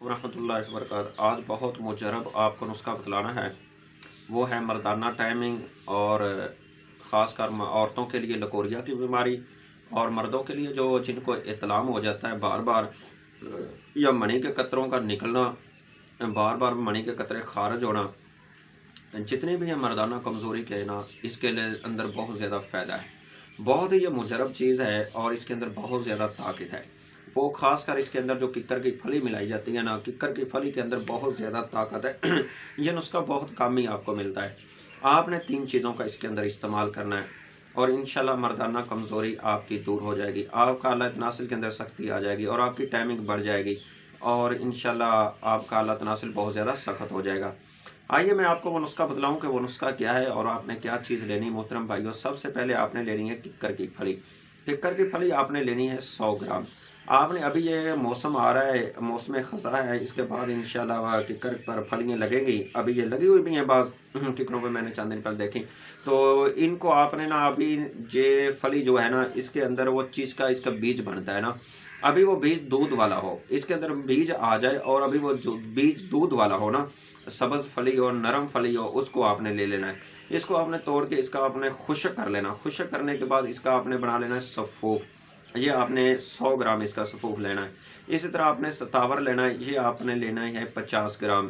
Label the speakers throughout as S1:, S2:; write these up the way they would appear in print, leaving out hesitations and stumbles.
S1: रहमतुल्लाहि व बरकातहू। आज बहुत मुजरब आपको नुस्खा बतलाना है, वो है मर्दाना टाइमिंग और ख़ास कर औरतों के लिए लकोरिया की बीमारी और मर्दों के लिए जो जिनको इत्लाम हो जाता है बार बार या मनी के कतरों का निकलना, बार बार मनी के कतरे खारिज होना, जितने भी हैं मर्दाना कमज़ोरी के ना, इसके लिए अंदर बहुत ज़्यादा फ़ायदा है। बहुत ही ये मुजरब चीज़ है और इसके अंदर बहुत ज़्यादा ताकत है। वो ख़ास कर इसके अंदर जो किक्कर की फली मिलाई जाती है ना, किक्कर की फली के अंदर बहुत ज़्यादा ताकत है। ये नुस्खा बहुत कम ही आपको मिलता है। आपने 3 चीज़ों का इसके अंदर इस्तेमाल करना है और इंशाल्लाह मर्दाना कमज़ोरी आपकी दूर हो जाएगी। आपका आला तनासिल के अंदर सख्ती आ जाएगी और आपकी टाइमिंग बढ़ जाएगी और इंशाल्लाह आपका आला तनासिल बहुत ज़्यादा सख्त हो जाएगा। आइए मैं आपको वो नुस्खा बतलाऊँ कि वो नुस्खा क्या है और आपने क्या चीज़ लेनी मोहतरम भाइयों। सबसे पहले आपने लेनी है किक्कर की फली। किक्कर की फली आपने लेनी है 100 ग्राम। आपने अभी ये मौसम आ रहा है, मौसम ख़ज़ा है, इसके बाद इंशाल्लाह किक्कर पर फलियाँ लगेंगी। अभी ये लगी हुई भी हैं बाज़ किक्करों पे, मैंने चंद दिन पहले देखी। तो इनको आपने ना अभी ये फली जो है ना, इसके अंदर वो चीज़ का इसका बीज बनता है ना, अभी वो बीज दूध वाला हो, इसके अंदर बीज आ जाए और अभी वो जो बीज दूध वाला हो ना, सब्ज़ फली और नरम फली हो, उसको आपने ले लेना है। इसको आपने तोड़ के इसका आपने खुश्क कर लेना। खुश्क करने के बाद इसका आपने बना लेना है सफ़ूफ। ये आपने 100 ग्राम इसका सफ़ूफ लेना है। इसी तरह आपने सतावर लेना है, ये आपने लेना है 50 ग्राम।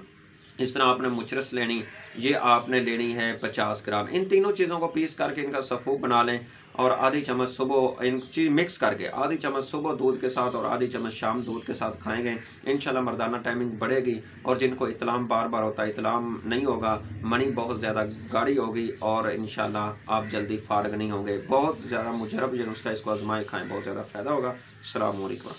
S1: इस तरह आपने मुचरस लेनी, ये आपने लेनी है 50 ग्राम। इन तीनों चीज़ों को पीस करके इनका सफ़ूफ बना लें और आधी चम्मच सुबह इन चीज़ मिक्स करके आधी चम्मच सुबह दूध के साथ और आधी चम्मच शाम दूध के साथ खाएँगे। इंशाल्लाह मर्दाना टाइमिंग बढ़ेगी और जिनको इत्लाम बार-बार होता है, इत्लाम नहीं होगा, मनी बहुत ज़्यादा गाढ़ी होगी और इंशाल्लाह आप जल्दी फ़ारिग नहीं होंगे। बहुत ज़्यादा मुजरब ये नुस्खा, इसको आज़माएँ, खाएँ, बहुत ज़्यादा फ़ायदा होगा। अस्सलामु अलैकुम।